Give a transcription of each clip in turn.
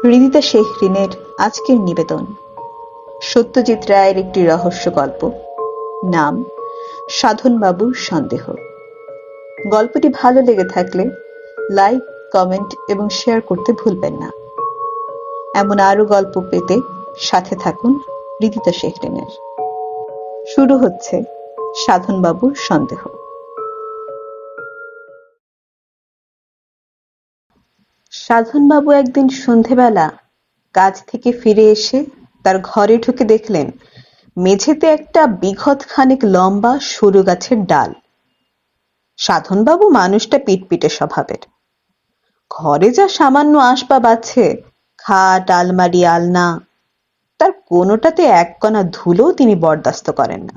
হৃদিতা শেহরিনের আজকের নিবেদন সত্যজিৎ রায়ের একটি রহস্য গল্প, নাম সাধনবাবুর সন্দেহ। গল্পটি ভালো লেগে থাকলে লাইক, কমেন্ট এবং শেয়ার করতে ভুলবেন না। এমন আরো গল্প পেতে সাথে থাকুন হৃদিতা শেহরিনের। শুরু হচ্ছে সাধনবাবুর সন্দেহ। সাধনবাবু একদিন সন্ধেবেলা কাজ থেকে ফিরে এসে তার ঘরে ঢুকে দেখলেন মেঝেতে একটা বিঘত খানেক লম্বা সরু গাছের ডাল। সাধনবাবু মানুষটা পিটপিটে স্বভাবের। ঘরে যা সামান্য আসবাব আছে, খাট, আলমারি, আলনা, তার কোনোটাতে এক কণা ধুলো তিনি বরদাস্ত করেন না।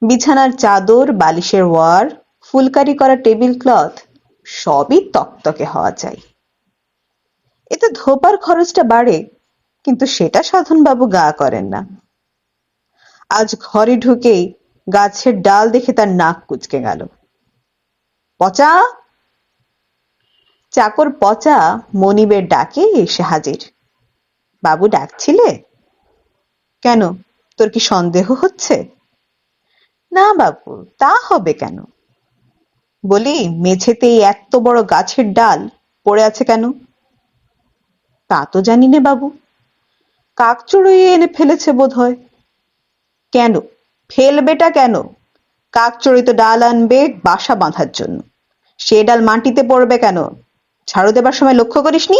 বিছানার চাদর, বালিশের ওয়ার, ফুলকারি করা টেবিল ক্লথ সবই তকতকে হওয়া চাই। এতে ধোপার খরচটা বাড়ে, কিন্তু সেটা সাধনবাবু গা করেন না। আজ ঘরে ঢুকেই গাছের ডাল দেখে তার নাক কুঁচকে গেল। পচা! চাকর পচা মনিবের ডাকে এসে হাজির। বাবু ডাকছিলে? কেন, তোর কি সন্দেহ হচ্ছে? না বাবু, তা হবে কেন? বলি, মেঝেতে এই এত বড় গাছের ডাল পড়ে আছে কেন? তা তো জানি নে বাবু, কাকচড়ুইয়ে এনে ফেলেছে বোধ হয়। কেন ফেলবেটা কেন? কাকচড়ুই তো ডাল আনবে বাসা বাঁধার জন্য, সে ডাল মাটিতে পড়বে কেন? ঝাড়ু দেবার সময় লক্ষ্য করিসনি,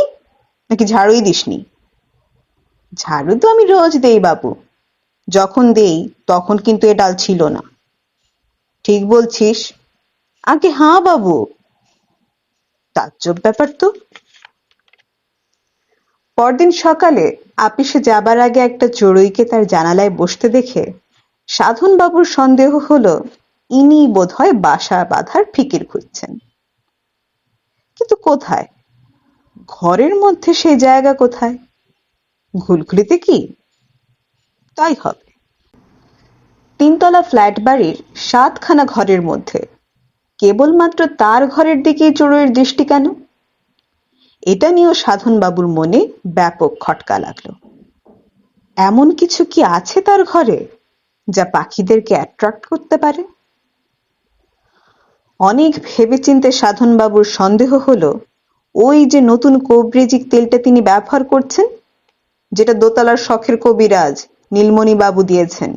নাকি ঝাড়ুই দিসনি? ঝাড়ু তো আমি রোজ দেই বাবু, যখন দেই তখন কিন্তু এ ডাল ছিল না। ঠিক বলছিস? আগে হাঁ বাবু। তাজ্জব ব্যাপার তো। পরদিন সকালে আপিসে যাবার আগে একটা চড়ুইকে তার জানালায় বসতে দেখে সাধনবাবুর সন্দেহ হলো ইনি বোধহয় বাসা বাঁধার ফিকির খুঁজছেন। কিন্তু কোথায়? ঘরের মধ্যে সেই জায়গা কোথায়? ঘুলঘুলিতে কি? তাই হবে। তিনতলা ফ্ল্যাট বাড়ির 7খানা ঘরের মধ্যে কেবলমাত্র তার ঘরের দিকেই চড়ুইয়ের দৃষ্টি কেন? এটা নিয়েও সাধনবাবুর মনে ব্যাপক খটকা লাগলো। এমন কিছু কি আছে তার ঘরে যা পাখিদেরকে অ্যাট্রাক্ট করতে পারে? অনেক ভেবেচিন্তে সাধনবাবুর সন্দেহ হলো ওই যে নতুন কোবরেজিক তেলটা তিনি ব্যবহার করছেন, যেটা দোতলার শখের কবিরাজ নীলমণি বাবু দিয়েছেন,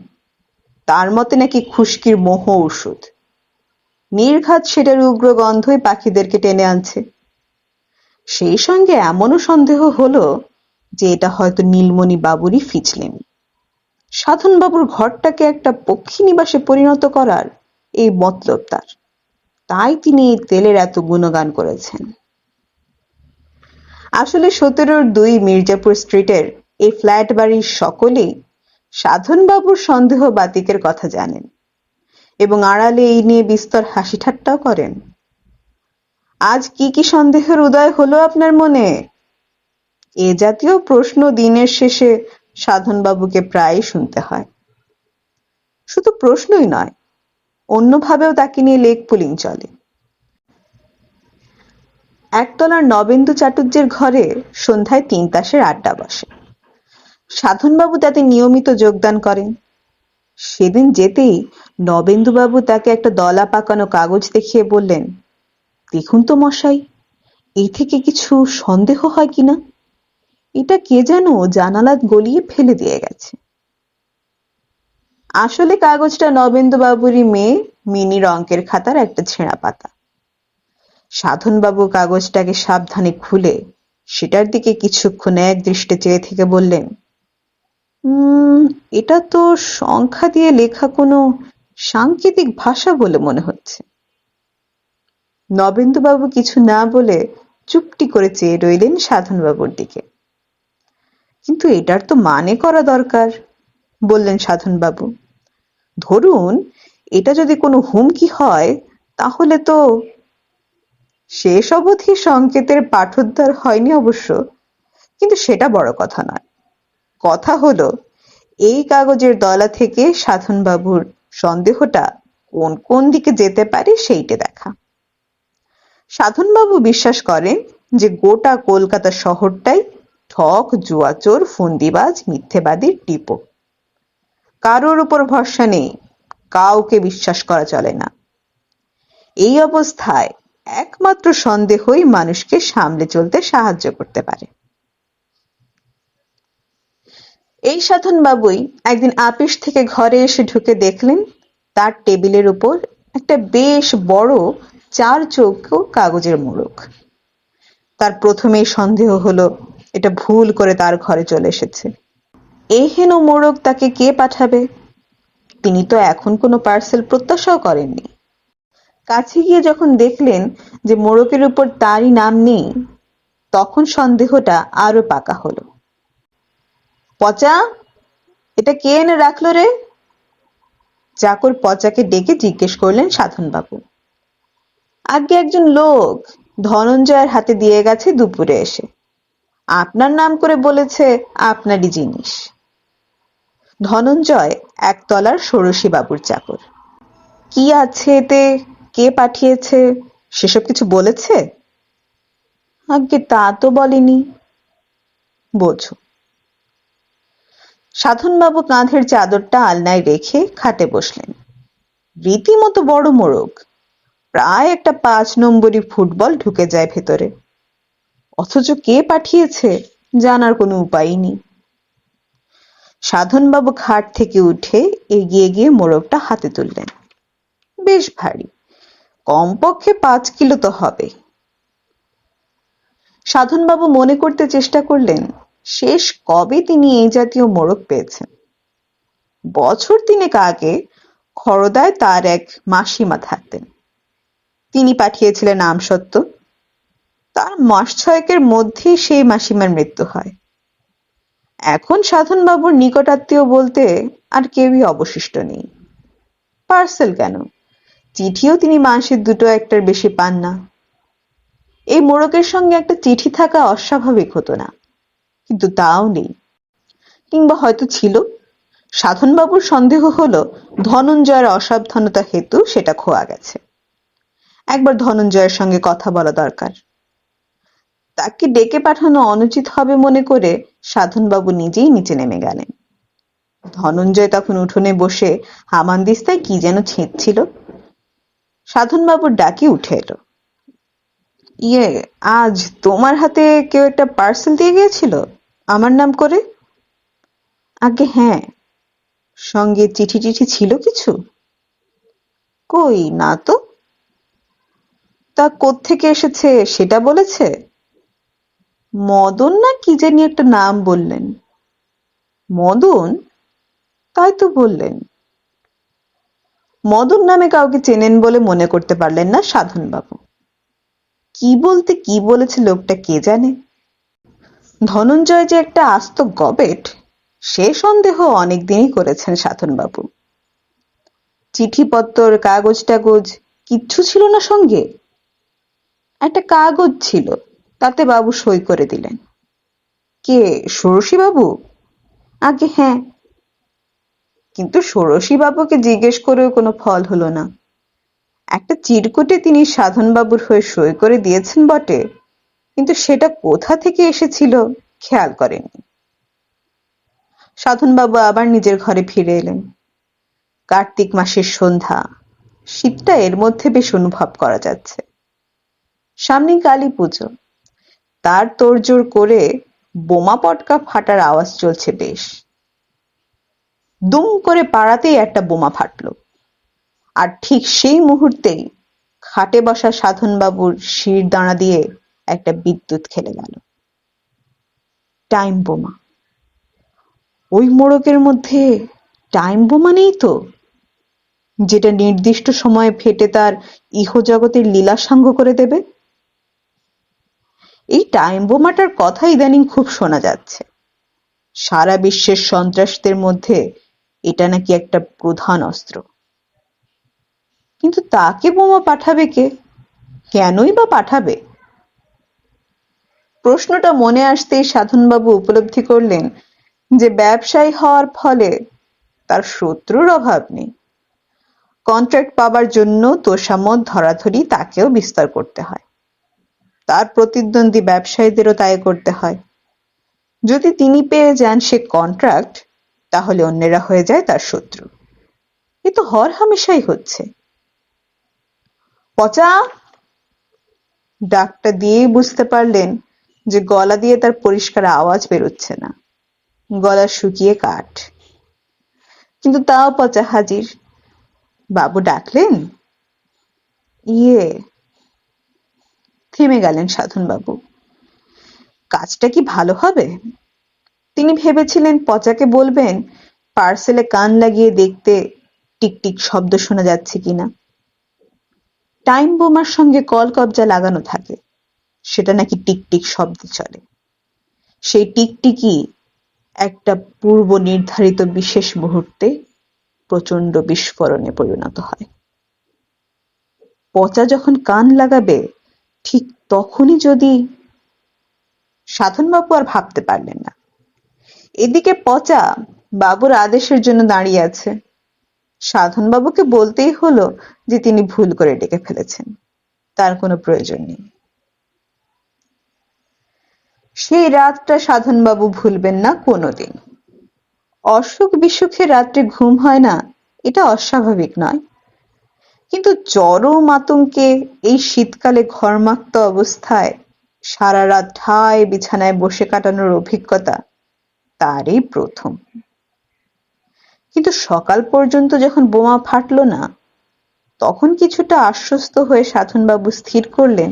তার মতে নাকি খুশকির মোহ ওষুধ। নির্ঘাত সেটার উগ্র গন্ধই পাখিদেরকে টেনে আনছে। সেই সঙ্গে এমনও সন্দেহ হলো যে এটা হয়তো নীলমণি বাবুরই ফিচলেমি। সাধনবাবুর ঘরটাকে একটা পক্ষী নিবাসে পরিণত করার এই মতলব তার, তাই তিনি এই তেলের এত গুণগান করেছেন। আসলে 17-2 মির্জাপুর স্ট্রিটের এই ফ্ল্যাট বাড়ির সকলেই সাধনবাবুর সন্দেহ বাতিকের কথা জানেন এবং আড়ালে এই নিয়ে বিস্তর হাসি ঠাট্টাও করেন। আজ কি কি সন্দেহের উদয় হলো আপনার মনে? এ জাতীয় প্রশ্ন দিনের শেষে সাধনবাবুকে প্রায়ই শুনতে হয়। শুধু প্রশ্নই নয়, অন্যভাবেও তাকে নিয়ে লেক পুলিং চলে। একতলার নবেন্দু চাটুর্যের ঘরে সন্ধ্যায় 3 তাসের আড্ডা বসে। সাধনবাবু তাতে নিয়মিত যোগদান করেন। সেদিন যেতেই নবেন্দুবাবু তাকে একটা দলা পাকানো কাগজ দেখিয়ে বললেন, দেখুন তো মশাই, এই থেকে কিছু সন্দেহ হয় কিনা। এটা কে যেন জানালা গলিয়ে ফেলে দিয়ে গেছে। আসলে কাগজটা নবেন্দুবাবুরই মেয়ে মিনির অঙ্কের খাতার একটা ছেঁড়া পাতা। সাধনবাবু কাগজটাকে সাবধানে খুলে সেটার দিকে কিছুক্ষণ এক দৃষ্টে চেয়ে থেকে বললেন, এটা তো সংখ্যা দিয়ে লেখা কোনো সাংকেতিক ভাষা বলে মনে হচ্ছে। নবেন্দুবাবু কিছু না বলে চুপটি করে চেয়ে রইলেন সাধনবাবুর দিকে। কিন্তু এটার তো মানে করা দরকার, বললেন সাধনবাবু। ধরুন এটা যদি কোনো হুমকি হয়, তাহলে তো। শেষ অবধি সংকেতের পাঠোদ্ধার হয়নি অবশ্য, কিন্তু সেটা বড় কথা নয়। কথা হলো এই কাগজের দলা থেকে সাধনবাবুর সন্দেহটা কোন কোন দিকে যেতে পারে সেইটে দেখা। সাধনবাবু বিশ্বাস করেন যে গোটা কলকাতা শহরটাই ঠক, জুয়াচোর, ফন্দিবাজ, মিথ্যেবাদী, টিপো। কারোর উপর ভরসা নেই, কাউকে বিশ্বাস করা চলে না। এই অবস্থায় একমাত্র সন্দেহই মানুষকে সামলে চলতে সাহায্য করতে পারে। এই সাধন বাবুই একদিন আপিস থেকে ঘরে এসে ঢুকে দেখলেন তার টেবিলের উপর একটা বেশ বড় 4 চৌকো কাগজের মোড়ক। তার প্রথমেই সন্দেহ হলো এটা ভুল করে তার ঘরে চলে এসেছে। এই হেন মোড়ক তাকে কে পাঠাবে? তিনি তো এখন কোনো পার্সেল প্রত্যাশাও করেননি। কাছে গিয়ে যখন দেখলেন যে মোড়কের উপর তারই নাম নেই, তখন সন্দেহটা আরো পাকা হলো। পচা, এটা কে এনে রাখলো রে? চাকর পচাকে ডেকে জিজ্ঞেস করলেন সাধনবাবু। আগে একজন লোক ধনঞ্জয়ের হাতে দিয়ে গেছে দুপুরে এসে। আপনার নাম করে বলেছে আপনারই জিনিস। ধনঞ্জয় একতলার ষোড়শী বাবুর চাকর। কি আছে এতে, কে পাঠিয়েছে, সেসব কিছু বলেছে? আজ্ঞে তা তো বলেনি। বোঝো। সাধনবাবু কাঁধের চাদরটা আলনায় রেখে খাটে বসলেন। রীতিমতো বড় মোড়ক, প্রায় একটা 5 নম্বরই ফুটবল ঢুকে যায় ভেতরে। অথচ কে পাঠিয়েছে জানার কোনো উপায়ই নেই। সাধনবাবু খাট থেকে উঠে এগিয়ে গিয়ে মোড়কটা হাতে তুললেন। বেশ ভারী, কমপক্ষে 5 কিলো তো হবে। সাধনবাবু মনে করতে চেষ্টা করলেন শেষ কবে তিনি এই জাতীয় মোড়ক পেয়েছেন। বছর 3 আগে খড়দায় তার এক মাসিমা থাকতেন। তিনি পাঠিয়েছিলেন আমসত্ত্ব। তার মাস 6 মধ্যেই সেই মাসিমার মৃত্যু হয়। এখন সাধনবাবুর নিকটাত্মীয় বলতে আর কেউই অবশিষ্ট নেই। পার্সেল কেন, চিঠিও তিনি মাসে 2-1টার বেশি পান না। এই মোড়কের সঙ্গে একটা চিঠি থাকা অস্বাভাবিক হতো না, কিন্তু তাও নেই। কিংবা হয়তো ছিল। সাধনবাবুর সন্দেহ হলো ধনঞ্জয়ের অসাবধানতা হেতু সেটা খোয়া গেছে। একবার ধনঞ্জয়ের সঙ্গে কথা বলা দরকার। তাকে ডেকে পাঠানো অনুচিত হবে মনে করে সাধনবাবু নিজেই নিচে নেমে গেলেন। ধনঞ্জয় তখন উঠোনে বসে হামানদিস্তায় কি যেন ছেঁচছিল। সাধনবাবুর ডাকে উঠে এলো। ইয়ে, আজ তোমার হাতে কেউ একটা পার্সেল দিয়ে গিয়েছিল আমার নাম করে? আগে হ্যাঁ। সঙ্গে চিঠি টিঠি ছিল কিছু? কই না তো। তা কোত্থেকে এসেছে সেটা বলেছে? মদন না কি জানি একটা নাম বললেন। মদন? তাই তো বললেন। মদন নামে কাউকে চেনেন বলে মনে করতে পারলেন না সাধনবাবু। কি বলতে কি বলেছে লোকটা কে জানে। ধনঞ্জয় যে একটা আস্ত গবেট, সে সন্দেহ অনেকদিনই করেছেন সাধনবাবু। চিঠিপত্তর, কাগজ টাগজ কিচ্ছু ছিল না সঙ্গে? একটা কাগজ ছিল, তাতে বাবু সই করে দিলেন। কে, ষোড়শী বাবু? আগে হ্যাঁ। কিন্তু ষোড়শী বাবুকে জিজ্ঞেস করেও কোনো ফল হলো না। একটা চিরকুটে তিনি সাধনবাবুর হয়ে সই করে দিয়েছেন বটে, কিন্তু সেটা কোথা থেকে এসেছিল খেয়াল করেননি। সাধনবাবু আবার নিজের ঘরে ফিরে এলেন। কার্তিক মাসের সন্ধ্যা, শীতটা এর মধ্যে বেশ অনুভব করা যাচ্ছে। সামনে কালী পুজো, তার তোড়জোড় করে বোমা পটকা ফাটার আওয়াজ চলছে বেশ। দুম করে পাড়াতেই একটা বোমা ফাটলো, আর ঠিক সেই মুহূর্তেই খাটে বসা সাধনবাবুর শির দাঁড়া দিয়ে একটা বিদ্যুৎ খেলে গেল। টাইম বোমা। ওই মোড়কের মধ্যে টাইম বোমা নেই তো, যেটা নির্দিষ্ট সময়ে ফেটে তার ইহজগতের লীলা সাঙ্গ করে দেবে? এই টাইম বোমাটার কথা ইদানিং খুব শোনা যাচ্ছে। সারা বিশ্বের সন্ত্রাসীদের মধ্যে এটা নাকি একটা প্রধান অস্ত্র। কিন্তু তাকে বোমা পাঠাবে কে, কেনই বা পাঠাবে? প্রশ্নটা মনে আসতেই সাধনবাবু উপলব্ধি করলেন যে ব্যবসায়ী হওয়ার ফলে তার শত্রুর অভাব নেই। কন্ট্রাক্ট পাবার জন্য তোষামোদ ধরাধরি তাকেও বিস্তার করতে হয়। তার প্রতিদ্বন্দ্বী ব্যবসায়ীদেরও তাই করতে হয়। যদি তিনি পেয়ে যান সে কন্ট্রাক্ট, তাহলে অন্যেরা হয়ে যায় তার শত্রু। এ তো হরহামেশাই হচ্ছে। পচা! ডাকটা দিয়েই বুঝতে পারলেন যে গলা দিয়ে তার পরিষ্কার আওয়াজ বেরোচ্ছে না, গলা শুকিয়ে কাঠ। কিন্তু তাও পচা হাজির। বাবু ডাকলেন? ইয়ে। থেমে গেলেন সাধনবাবু। কাজটা কি ভালো হবে? তিনি ভেবেছিলেন পচাকে বলবেন পার্সেলে কান লাগিয়ে দেখতে টিকটিক শব্দ শোনা যাচ্ছে কিনা। টাইম বোমার সঙ্গে কল কবজা লাগানো থাকে, সেটা নাকি টিকটিক শব্দে চলে। সেই টিকটিকি একটা পূর্ব নির্ধারিত বিশেষ মুহূর্তে প্রচণ্ড বিস্ফোরণে পরিণত হয়। পচা যখন কান লাগাবে ঠিক তখনই যদি... সাধনবাবু আর ভাবতে পারলেন না। এদিকে পচা বাবুর আদেশের জন্য দাঁড়িয়ে আছে। সাধনবাবুকে বলতেই হলো যে তিনি ভুল করে ডেকে ফেলেছেন, তার কোনো প্রয়োজন নেই। সেই রাতটা সাধনবাবু ভুলবেন না কোনোদিন। অসুখ বিসুখে রাত্রে ঘুম হয় না, এটা অস্বাভাবিক নয়, কিন্তু চরম আতঙ্কে এই শীতকালে ঘর্মাক্ত অবস্থায় সারা রাত ঠায় বিছানায় বসে কাটানোর অভিজ্ঞতা তারই প্রথম। কিন্তু সকাল পর্যন্ত যখন বোমা ফাটল না, তখন কিছুটা আশ্বস্ত হয়ে সাধনবাবু স্থির করলেন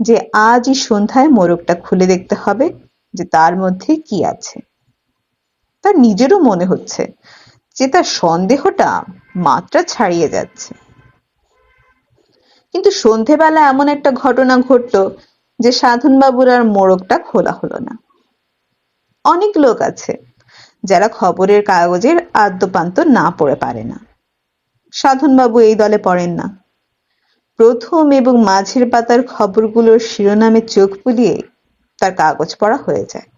যে আজই সন্ধ্যায় মোড়কটা খুলে দেখতে হবে যে তার মধ্যে কি আছে। তার নিজেরও মনে হচ্ছে যে তার সন্দেহটা মাত্রা ছাড়িয়ে যাচ্ছে। কিন্তু সন্ধেবেলা এমন একটা ঘটনা ঘটল যে সাধনবাবুর আর মোড়কটা খোলা হলো না। অনেক লোক আছে যারা খবরের কাগজের আদ্যপান্ত না পড়ে পারে না। সাধনবাবু এই দলে পড়েন না। প্রথম এবং মাঝের পাতার খবরগুলোর শিরোনামে চোখ বুলিয়ে তার কাগজ পড়া হয়ে যায়।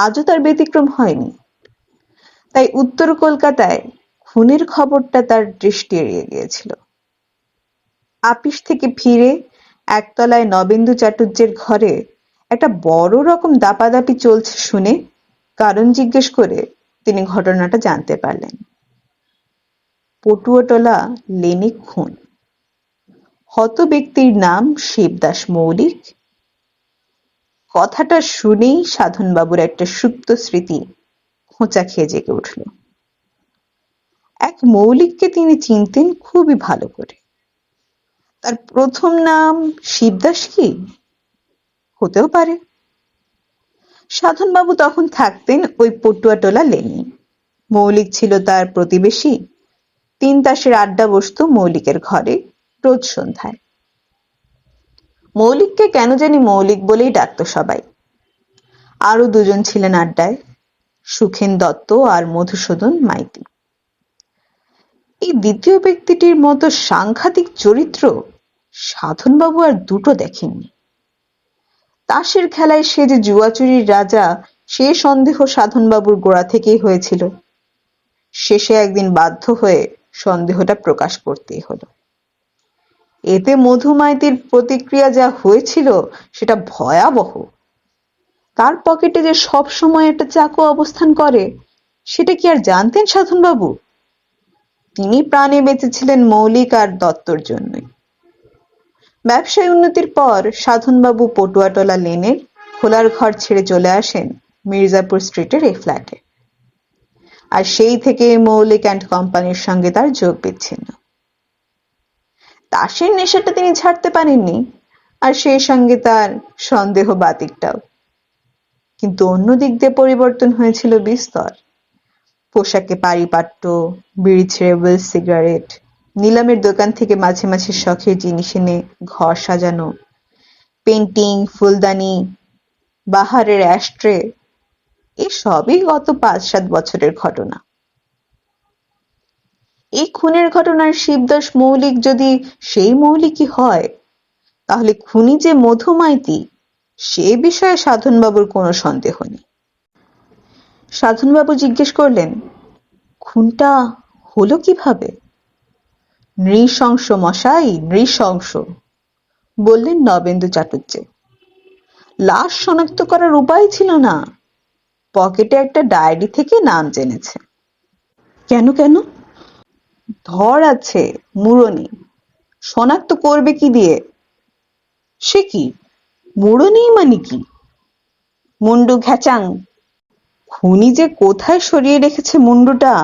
আজও তার ব্যতিক্রম হয়নি। তাই উত্তর কলকাতায় খুনের খবরটা তার দৃষ্টি এড়িয়ে গিয়েছিল। আপিস থেকে ফিরে একতলায় নবেন্দু চাটুর্যের ঘরে একটা বড় রকম দাপাদাপি চলছে শুনে কারণ জিজ্ঞেস করে তিনি ঘটনাটা জানতে পারলেন। পটুয়াটোলা লেনে খুন। হত ব্যক্তির নাম শিবদাস মৌলিক। কথাটা শুনেই সাধনবাবুর একটা সুপ্ত স্মৃতি খোঁচা খেয়ে জেগে উঠল। এক মৌলিককে তিনি চিনতেন খুবই ভালো করে। তার প্রথম নাম শিবদাস কি? হতেও পারে। সাধনবাবু তখন থাকতেন ওই পটুয়াটোলা লেনে। মৌলিক ছিল তার প্রতিবেশী। 3 তাসের আড্ডা বসতো মৌলিকের ঘরে রোজ সন্ধ্যায়। মৌলিককে কেন জানি মৌলিক বলেই ডাকতো সবাই। আরো দুজন ছিলেন আড্ডায়, সুখেন দত্ত আর মধুসূদন মাইতি। এই দ্বিতীয় ব্যক্তিটির মতো সাংঘাতিক চরিত্র সাধনবাবু আর দুটো দেখেননি। তাসের খেলায় সে যে জুয়াচুরির রাজা, সে সন্দেহ সাধনবাবুর গোড়া থেকেই হয়েছিল। শেষে একদিন বাধ্য হয়ে সন্দেহটা প্রকাশ করতেই হলো। এতে মধু মাইতির প্রতিক্রিয়া যা হয়েছিল সেটা ভয়াবহ। তার পকেটে যে সব সময় একটা চাকু অবস্থান করে সেটা কি আর জানতেন সাধনবাবু? তিনি প্রাণে বেঁচেছিলেন মৌলিক আর দত্তর জন্যই। ব্যবসায় উন্নতির পর সাধনবাবু পটুয়াটোলা লেনের খোলার ঘর ছেড়ে চলে আসেন মির্জাপুর স্ট্রিটের এই ফ্ল্যাটে। আর সেই থেকে মৌলিক অ্যান্ড কোম্পানির সঙ্গে তার যোগ বিচ্ছিন্ন। তাসের নেশাটা তিনি ছাড়তে পারেননি, আর সেই সঙ্গে তার সন্দেহ বাতিকটাও। কিন্তু অন্য দিক দিয়ে পরিবর্তন হয়েছিল বিস্তর। পোশাকে পারিপাট্য, বিড়ি ছেড়ে উইল সিগারেট, নিলামের দোকান থেকে মাঝে মাঝে শখের জিনিস এনে ঘর সাজানো, পেন্টিং, ফুলদানি, বাহারের অ্যাশট্রে, এসবই গত 5-7 বছরের ঘটনা। এই খুনের ঘটনার শিবদাস মৌলিক যদি সেই মৌলিকই হয়, তাহলে খুনি যে মধু মাইতি সে বিষয়ে সাধনবাবুর কোনো সন্দেহ নেই। সাধনবাবু জিজ্ঞেস করলেন, খুনটা হলো কিভাবে? নৃশংস মশাই, নৃশংস, বললেন নবেন্দু চাটুর্যে। লাশ শনাক্ত করার উপায় ছিল না। পকেটে একটা ডায়েরি থেকে নাম জেনেছে। কেন কেন? ধর আছে, মুড়োনি। শনাক্ত করবে কি দিয়ে? সে কি, মুড়োনি মানে কি? মুন্ডু ঘ্যাচাং। খুনি যে কোথায় সরিয়ে রেখেছে মুন্ডুটা,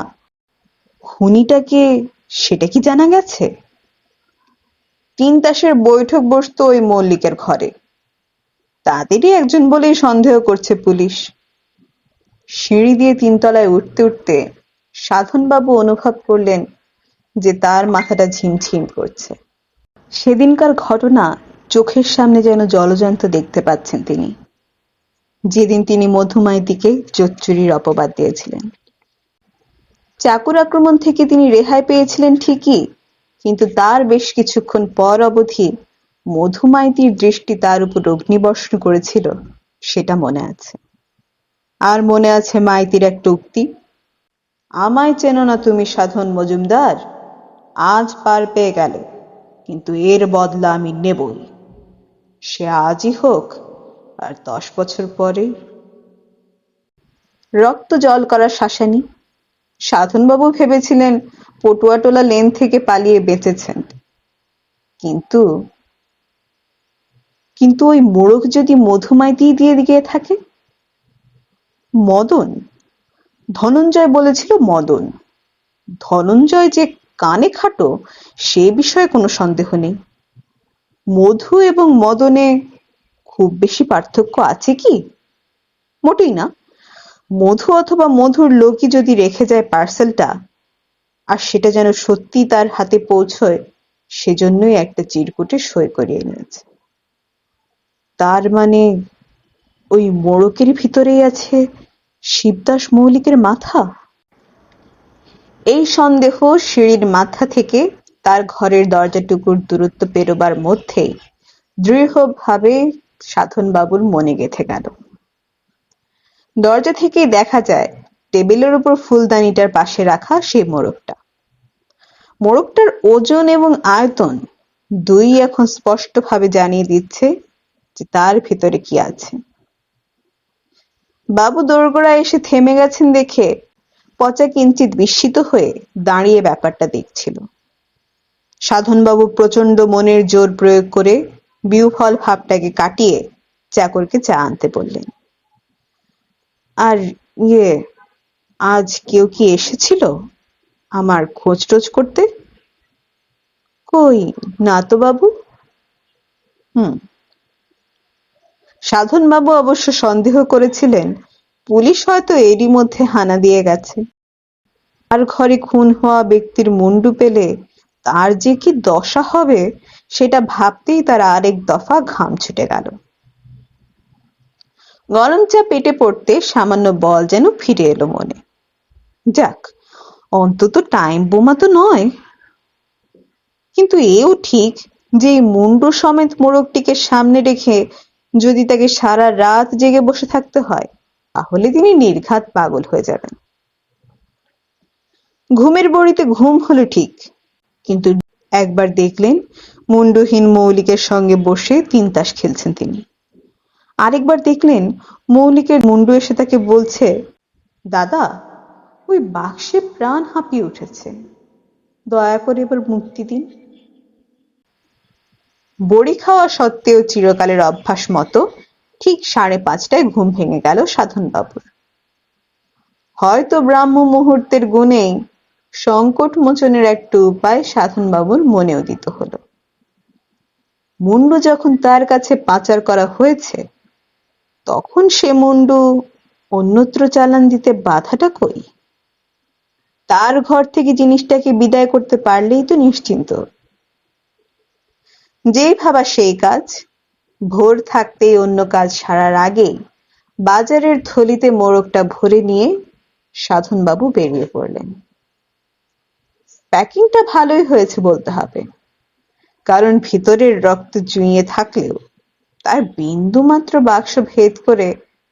খুনিটাকে, সেটা কি জানা গেছে? 3 তাসের বৈঠক বসতো ওই মল্লিকের ঘরে। তাদেরই একজন বলেই সন্দেহ করছে পুলিশ। সিঁড়ি দিয়ে 3 তলায় উঠতে উঠতে সাধনবাবু অনুভব করলেন যে তার মাথাটা ঝিমঝিম করছে। সেদিনকার ঘটনা চোখের সামনে যেন জলজ্যান্ত দেখতে পাচ্ছেন তিনি, যেদিন তিনি মধুমাইতিকে জোচ্চুরির অপবাদ দিয়েছিলেন। চাকুর আক্রমণ থেকে তিনি রেহাই পেয়েছিলেন ঠিকই, কিন্তু তার বেশ কিছুক্ষণ পর অবধি মধুমাইতির দৃষ্টি তার উপর অগ্নিবর্ষণ করেছিল, সেটা মনে আছে। আর মনে আছে মাইতির একটা উক্তি, আমায় চেনো না তুমি সাধন মজুমদার, আজ পার পেয়ে গেলে, কিন্তু এর বদলা আমি নেবই, সে আজই হোক আর 10 বছর পরে। রক্ত জল করা শাসানি। সাধনবাবু ভেবেছিলেন পটুয়াটোলা লেন থেকে পালিয়ে বেঁচেছেন, কিন্তু কিন্তু ওই মোড়ক যদি মধুমাইতি দিয়ে গিয়ে থাকে। মদন, ধনঞ্জয় বলেছিল মদন। ধনঞ্জয় যে কানে খাটো সে বিষয়ে কোনো সন্দেহ নেই। মধু এবং মদনে খুব বেশি পার্থক্য আছে কি? মোটেই না। মধু অথবা মধুর লোকই যদি রেখে যায় পার্সেলটা, আর সেটা যেন সত্যি তার হাতে পৌঁছয়, সেজন্যই একটা চিরকুটে সই করিয়ে নিয়েছে। তার মানে ওই মোড়কের ভিতরেই আছে শিবদাস মৌলিকের মাথা। এই সন্দেহ সিঁড়ির মাথা থেকে তার ঘরের দরজাটুকুর দূরত্ব পেরোবার মধ্যেই দৃঢ়ভাবে সাধনবাবুর মনে গেঁথে গেল। দরজা থেকেই দেখা যায় টেবিলের উপর ফুলদানিটার পাশে রাখা সেই মোড়কটা। মোড়কটার ওজন এবং আয়তন দুই এখন স্পষ্টভাবে জানিয়ে দিচ্ছে যে তার ভিতরে কি আছে। বাবু দোরগোড়ায় এসে থেমে গেছেন দেখে পচা কিঞ্চিত বিস্মিত হয়ে দাঁড়িয়ে ব্যাপারটা দেখছিল। সাধনবাবু প্রচণ্ড মনের জোর প্রয়োগ করে বিহ্বল ভাবটাকে কাটিয়ে চাকরকে চা আনতে বললেন। আর আজ কেউ কি এসেছিল আমার খোঁজ টোজ করতে? কই, না তো বাবু। সাধনবাবু অবশ্য সন্দেহ করেছিলেন পুলিশ হয়তো এরই মধ্যে হানা দিয়ে গেছে। আর ঘরে খুন হওয়া ব্যক্তির মুন্ডু পেলে তার যে কি দশা হবে সেটা ভাবতেই তার আরেক দফা ঘাম ছুটে গেল। গরম চা পেটে পড়তে সামান্য বল যেন ফিরে এলো মনে। যাক, অন্তত টাইম বোমা তো নয়। কিন্তু এও ঠিক যে এই মুন্ডু সমেত মোড়কটিকে সামনে রেখে যদি তাকে সারা রাত জেগে বসে থাকতে হয়, তাহলে তিনি নির্ঘাত পাগল হয়ে যাবেন। ঘুমের বড়িতে ঘুম হলো ঠিক, কিন্তু একবার দেখলেন মুন্ডুহীন মৌলিকের সঙ্গে বসে 3 তাস খেলছেন তিনি। আরেকবার দেখলেন মৌলিকের মুন্ডু এসে তাকে বলছে, দাদা, ওই বাক্সে প্রাণ হাঁপিয়ে উঠেছে, দয়া করে এবার মুক্তি দিন। বড়ি খাওয়া সত্ত্বেও চিরকালের অভ্যাস মতো ঠিক 5:30টায় ঘুম ভেঙে গেল সাধনবাবুর। হয়তো ব্রাহ্ম মুহূর্তের গুণেই সংকট মোচনের একটা উপায় সাধনবাবুর মনে উদিত হলো। মুন্ডু যখন তার কাছে পাচার করা হয়েছে, তখন সে মুন্ডু অন্যত্র চালান দিতে বাধাটা কই? তার ঘর থেকে জিনিসটাকে বিদায় করতে পারলেই তো নিশ্চিন্ত। যেই ভাবা সেই কাজ। ভোর থাকতেই অন্য কাজ সারার আগেই বাজারের থলিতে মোড়কটা ভরে নিয়ে সাধনবাবু বেরিয়ে পড়লেন। প্যাকিংটা ভালোই হয়েছে বলতে হবে, কারণ ভিতরের রক্ত জুঁইয়ে থাকলেও তার বিন্দু মাত্র বাক্স ভেদ করে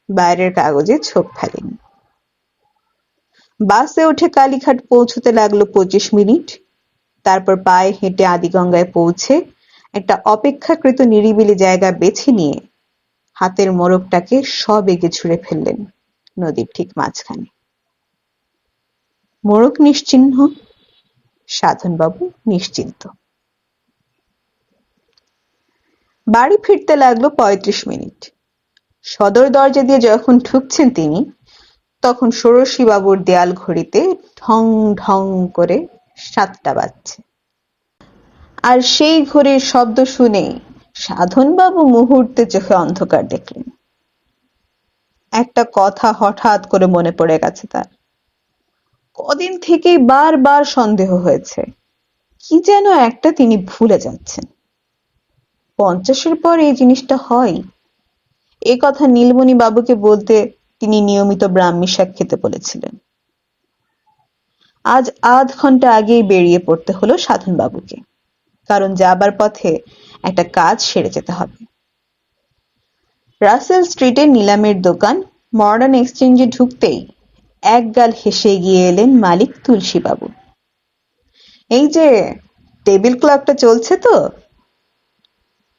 বাইরের কাগজে ছোপ ফেলেনি। বাসে উঠে কালীঘাট পৌঁছতে লাগলো 25 মিনিট। তারপর পায়ে হেঁটে আদিগঙ্গায় পৌঁছে একটা অপেক্ষাকৃত নিরিবিলি জায়গা বেছে নিয়ে হাতের মোড়কটাকে সবেগে ছুঁড়ে ফেললেন নদীর ঠিক মাঝখানে। মোড়ক নিশ্চিহ্ন, সাধনবাবু নিশ্চিন্ত। বাড়ি ফিরতে লাগলো ৩৫ মিনিট। সদর দরজা দিয়ে যখন ঢুকছেন তিনি, তখন ষোড়শীবাবুর দেয়াল ঘড়িতে ঢং ঢং করে ৭টা বাজছে। আর সেই ঘড়ির শব্দ শুনে সাধনবাবু মুহূর্তে চোখে অন্ধকার দেখলেন। একটা কথা হঠাৎ করে মনে পড়ে গেছে তার। কদিন থেকেই বারবার সন্দেহ হয়েছে, কি যেন একটা তিনি ভুলে যাচ্ছেন। ৫০-এর পর এই জিনিসটা হয়। এ কথা নীলমণি বাবুকে বলতে তিনি নিয়মিত ব্রাহ্মী শাক খেতে বলেছিলেন। আজ আধ ঘন্টা আগেই বেরিয়ে পড়তে হলো সাধনবাবুকে, কারণ যাবার পথে একটা কাজ সেরে যেতে হবে। রাসেল স্ট্রিটে নিলামের দোকান মডার্ন এক্সচেঞ্জে ঢুকতেই একগাল হেসে এগিয়ে এলেন মালিক তুলসীবাবু। এই যে টেবিল ক্লকটা চলছে তো?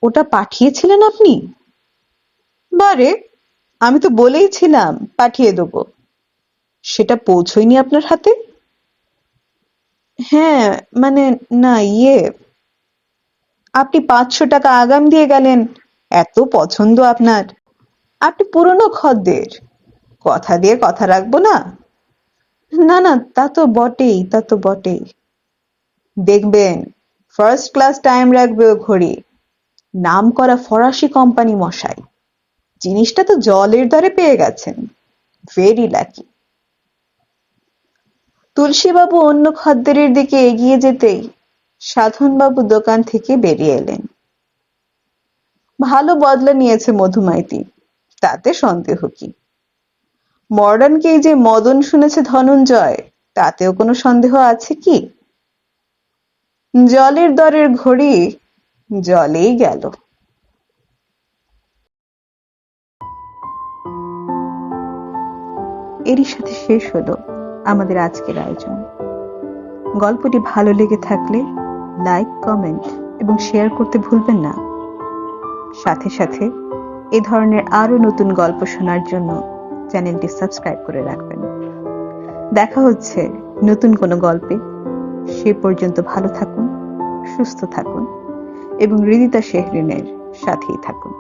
ওটা পাঠিয়েছিলেন আপনি? বারে, আমি তো বলেইছিলাম পাঠিয়ে দেবো। সেটা পৌঁছয়নি আপনার হাতে? হ্যাঁ, মানে না আপনি ৫০০ টাকা আগাম দিয়ে গেলেন, এত পছন্দ আপনার। আপনি পুরনো খদ্দের, কথা দিয়ে কথা রাখবো না? না না, তা তো বটেই, তা তো বটেই। দেখবেন ফার্স্ট ক্লাস টাইম রাখবে ও ঘড়ি, নাম করা ফরাসি কোম্পানি মশাই। জিনিসটা তো জলের দরে পেয়ে গেছেন, ভেরি লাকি। তুলসীবাবু অন্য খদ্দেরের দিকে এগিয়ে যেতেই সাধনবাবু দোকান থেকে বেরিয়ে এলেন। ভালো বদলা নিয়েছে মধুমাইতি, তাতে সন্দেহ কি? মডার্নকেই যে মদন শুনেছে ধনঞ্জয়, তাতেও কোনো সন্দেহ আছে কি? জলের দরের ঘড়ি জলেই গেল। এরই সাথে শেষ হলো আমাদের আজকের আয়োজন। গল্পটি ভালো লেগে থাকলে লাইক, কমেন্ট এবং শেয়ার করতে ভুলবেন না। সাথে সাথে এ ধরনের আরো নতুন গল্প শোনার জন্য চ্যানেলটি সাবস্ক্রাইব করে রাখবেন। দেখা হচ্ছে নতুন কোনো গল্পে। সে পর্যন্ত ভালো থাকুন, সুস্থ থাকুন এবং হৃদিতা শেহরিনের সাথেই থাকুন।